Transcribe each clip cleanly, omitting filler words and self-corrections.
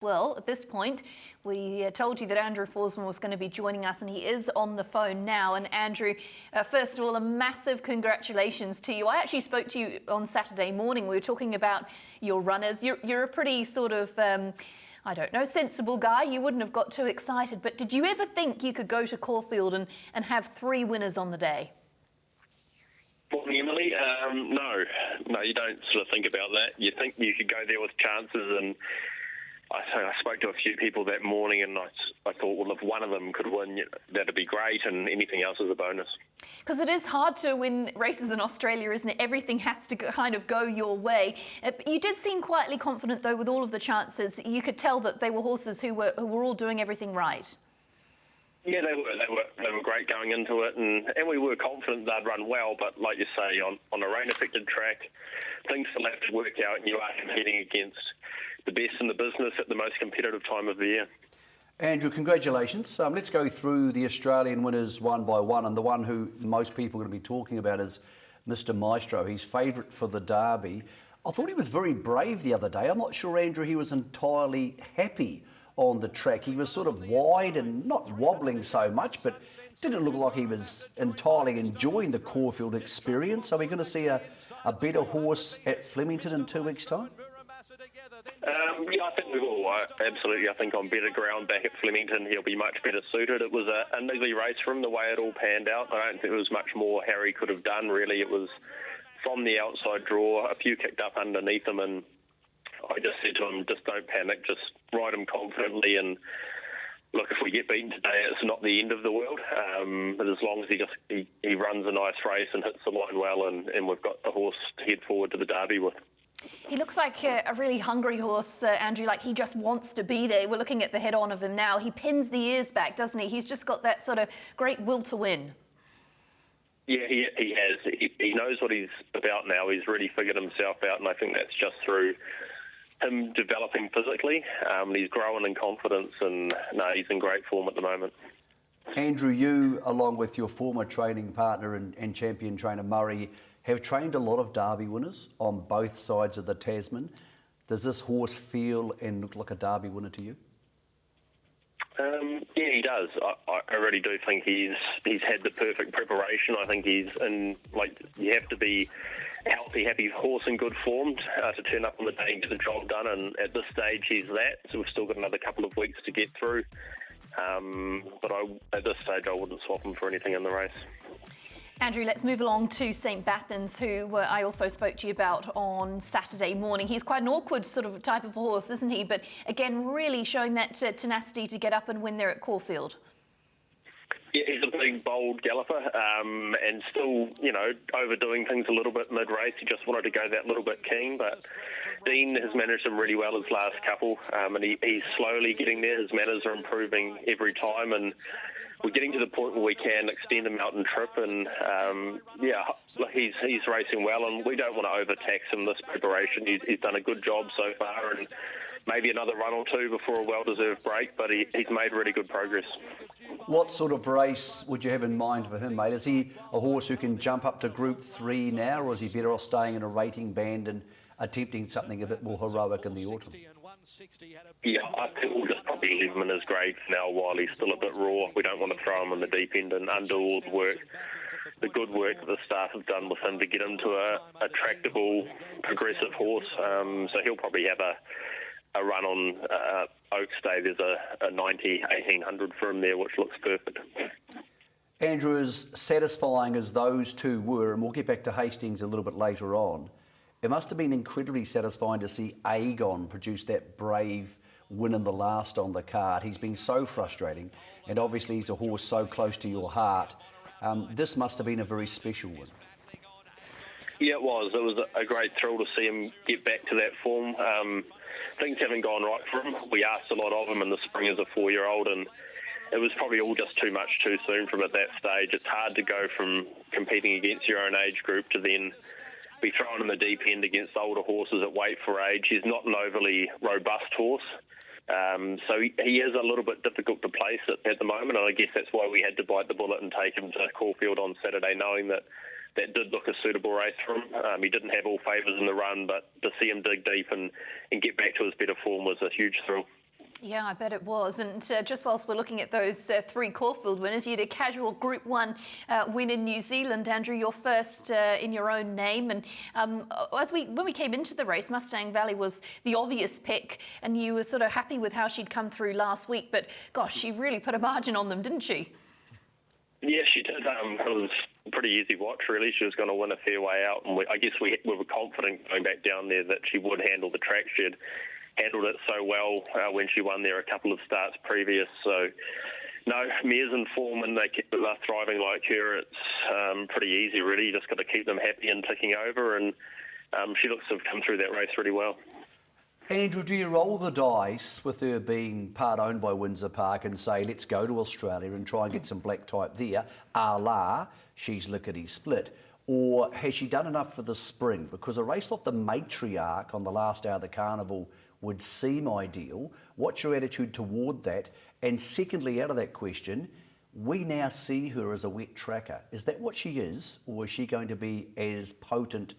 Well, at this point, we told you that Andrew Forsman was going to be joining us, and he is on the phone now. And Andrew, first of all, a massive congratulations to you. I actually spoke to you on Saturday morning. We were talking about your runners. You're a pretty sort of, I don't know, sensible guy. You wouldn't have got too excited. But did you ever think you could go to Caulfield and have 3 winners on the day? Morning, Emily. No, you don't sort of think about that. You think you could go there with chances, and I spoke to a few people that morning, and I thought, well, if one of them could win, that'd be great, and anything else is a bonus. Because it is hard to win races in Australia, isn't it? Everything has to kind of go your way. You did seem quietly confident, though, with all of the chances. You could tell that they were horses who were all doing everything right. Yeah, they were great going into it, and we were confident they'd run well. But like you say, on a rain-affected track, things still have to work out, and you are competing against the best in the business at the most competitive time of the year. Andrew, congratulations. Let's go through the Australian winners one by one, and the one who most people are going to be talking about is Mr. Maestro. He's favourite for the Derby. I thought he was very brave the other day. I'm not sure, Andrew, he was entirely happy on the track. He was sort of wide and not wobbling so much, but didn't look like he was entirely enjoying the Caulfield experience. Are we going to see a better horse at Flemington in 2 weeks' time? Yeah, I think we will. Absolutely. I think on better ground back at Flemington, he'll be much better suited. It was a niggly race for him, the way it all panned out. I don't think there was much more Harry could have done, really. It was from the outside draw, a few kicked up underneath him, and I just said to him, just don't panic, just ride him confidently, and look, if we get beaten today, it's not the end of the world. But as long as he runs a nice race and hits the line well, and we've got the horse to head forward to the Derby with. He looks like a really hungry horse, Andrew, like he just wants to be there. We're looking at the head-on of him now. He pins the ears back, doesn't he? He's just got that sort of great will to win. Yeah, he has. He knows what he's about now. He's really figured himself out, and I think that's just through him developing physically. He's growing in confidence, and no, he's in great form at the moment. Andrew, you, along with your former training partner and champion trainer Murray, have trained a lot of Derby winners on both sides of the Tasman. Does this horse feel and look like a Derby winner to you? Yeah, he does. I really do think he's had the perfect preparation. I think he's in, like, you have to be a healthy, happy horse in good form to turn up on the day and get the job done. And at this stage, he's that. So we've still got another couple of weeks to get through. But at this stage, I wouldn't swap him for anything in the race. Andrew, let's move along to St. Bathans, who I also spoke to you about on Saturday morning. He's quite an awkward sort of type of horse, isn't he? But again, really showing that tenacity to get up and win there at Caulfield. Yeah, he's a big, bold galloper, and still, overdoing things a little bit mid-race. He just wanted to go that little bit keen, but Dean has managed him really well his last couple, and he's slowly getting there. His manners are improving every time, and we're getting to the point where we can extend him out and trip, and he's racing well, and we don't want to overtax him this preparation. He's done a good job so far, and maybe another run or two before a well-deserved break, but he's made really good progress. What sort of race would you have in mind for him, mate? Is he a horse who can jump up to Group 3 now, or is he better off staying in a rating band and attempting something a bit more heroic in the autumn? Yeah, I think we'll just probably leave him in his grade now while he's still a bit raw. We don't want to throw him in the deep end and undo all the good work that the staff have done with him to get him to a tractable, progressive horse. So he'll probably have a run on Oaks Day. There's a 90, 1800 for him there, which looks perfect. Andrew, as satisfying as those two were, and we'll get back to Hastings a little bit later on, it must have been incredibly satisfying to see Agon produce that brave win in the last on the card. He's been so frustrating, and obviously he's a horse so close to your heart. This must have been a very special one. Yeah, it was. It was a great thrill to see him get back to that form. Things haven't gone right for him. We asked a lot of him in the spring as a 4-year-old, and it was probably all just too much too soon from at that stage. It's hard to go from competing against your own age group to then be thrown in the deep end against older horses at weight for age. He's not an overly robust horse. So he is a little bit difficult to place at the moment, and I guess that's why we had to bite the bullet and take him to Caulfield on Saturday, knowing that did look a suitable race for him. He didn't have all favours in the run, but to see him dig deep and get back to his better form was a huge thrill. Yeah, I bet it was. And just whilst we're looking at those three Caulfield winners, you had a casual Group 1 win in New Zealand. Andrew, your first in your own name. And when we came into the race, Mustang Valley was the obvious pick, and you were sort of happy with how she'd come through last week. But gosh, she really put a margin on them, didn't she? Yeah, she did. It was a pretty easy watch, really. She was going to win a fair way out, and I guess we were confident going back down there that she would handle the track. She had handled it so well when she won there a couple of starts previous. So, no, mares in form and they're thriving like her. It's pretty easy, really. You just got to keep them happy and ticking over, and she looks to have come through that race really well. Andrew, do you roll the dice with her being part owned by Windsor Park and say, let's go to Australia and try and get some black type there, a la She's Lickety Split? Or has she done enough for the spring? Because a race like the Matriarch on the last hour of the carnival would seem ideal. What's your attitude toward that? And secondly, out of that question, we now see her as a wet tracker. Is that what she is? Or is she going to be as potent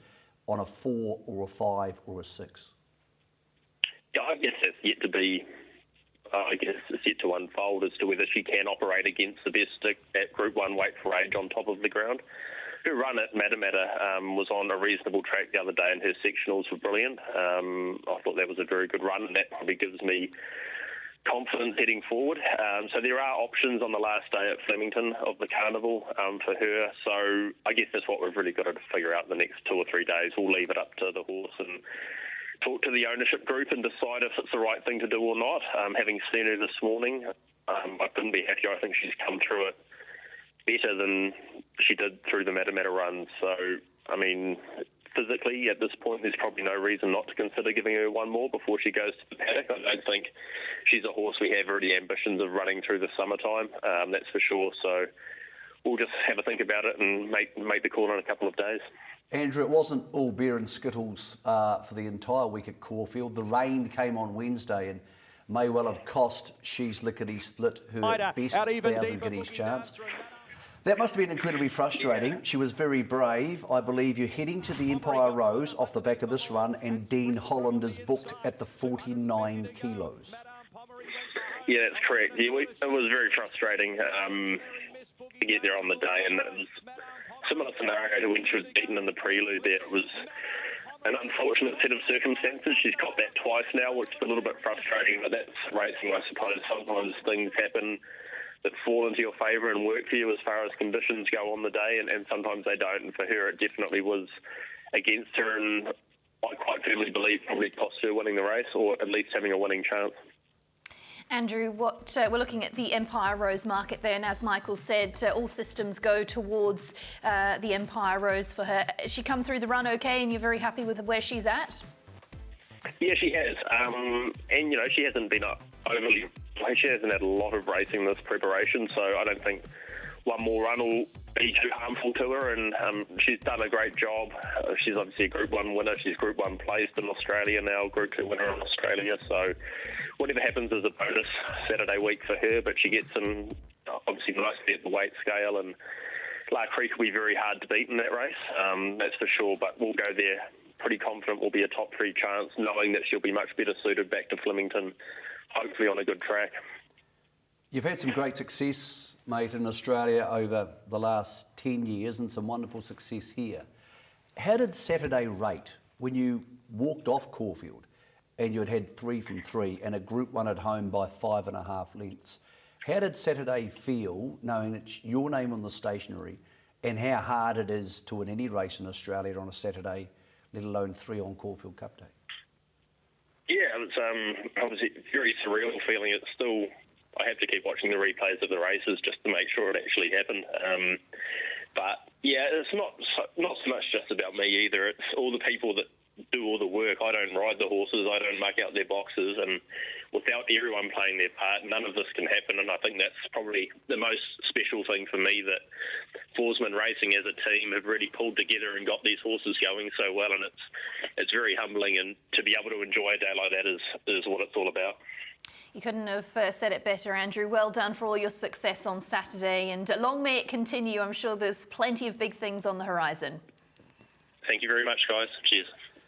on a 4 or a 5 or a 6? Yeah, I guess that's yet to be, it's yet to unfold as to whether she can operate against the best at Group 1 weight for age on top of the ground. Her run at Matamata was on a reasonable track the other day, and her sectionals were brilliant. I thought that was a very good run, and that probably gives me confidence heading forward. So there are options on the last day at Flemington of the carnival for her. So I guess that's what we've really got to figure out in the next 2 or 3 days. We'll leave it up to the horse and talk to the ownership group and decide if it's the right thing to do or not. Having seen her this morning, I couldn't be happier. I think she's come through it better than she did through the Matamata run. So, I mean, physically at this point, there's probably no reason not to consider giving her one more before she goes to the paddock. I don't think she's a horse we have already ambitions of running through the summertime, that's for sure. So we'll just have a think about it and make the call in a couple of days. Andrew, it wasn't all beer and skittles for the entire week at Caulfield. The rain came on Wednesday and may well have cost She's Lickety Split her best 1,000 guineas chance. That must have been incredibly frustrating. She was very brave. I believe you're heading to the Empire Rose off the back of this run, and Dean Holland is booked at the 49 kilos. Yeah, that's correct. Yeah, it was very frustrating to get there on the day, and it was similar scenario to when she was beaten in the prelude there. It was an unfortunate set of circumstances. She's got that twice now, which is a little bit frustrating, but that's racing, I suppose. Sometimes things happen that fall into your favour and work for you as far as conditions go on the day, and sometimes they don't. And for her, it definitely was against her, and I quite firmly believe probably cost her winning the race, or at least having a winning chance. Andrew, we're looking at the Empire Rose market there, and as Michael said, all systems go towards the Empire Rose for her. Has she come through the run okay, and you're very happy with where she's at? Yeah, she has. And, she hasn't been overly... She hasn't had a lot of racing this preparation, so I don't think one more run will be too harmful to her, and she's done a great job. She's obviously a Group 1 winner. She's Group 1 placed in Australia now, Group 2 winner in Australia, so whatever happens is a bonus Saturday week for her, but she gets in obviously nicely at the weight scale, and La Creek will be very hard to beat in that race, that's for sure, but we'll go there pretty confident will be a top 3 chance, knowing that she'll be much better suited back to Flemington, hopefully on a good track. You've had some great success, mate, in Australia over the last 10 years and some wonderful success here. How did Saturday rate when you walked off Caulfield and you had 3 from 3 and a Group 1 at home by 5.5 lengths? How did Saturday feel knowing it's your name on the stationery and how hard it is to win any race in Australia on a Saturday, let alone 3 on Caulfield Cup Day? Yeah, it's obviously a very surreal feeling. It's still, I have to keep watching the replays of the races just to make sure it actually happened. But yeah, it's not so much just about me either. It's all the people that do all the work. I don't ride the horses, I don't muck out their boxes, and without everyone playing their part, none of this can happen. And I think that's probably the most special thing for me, that Forsman Racing as a team have really pulled together and got these horses going so well, and it's very humbling, and to be able to enjoy a day like that is what it's all about. You couldn't have said it better, Andrew. Well done for all your success on Saturday, and long may it continue. I'm sure there's plenty of big things on the horizon. Thank you very much, guys. Cheers.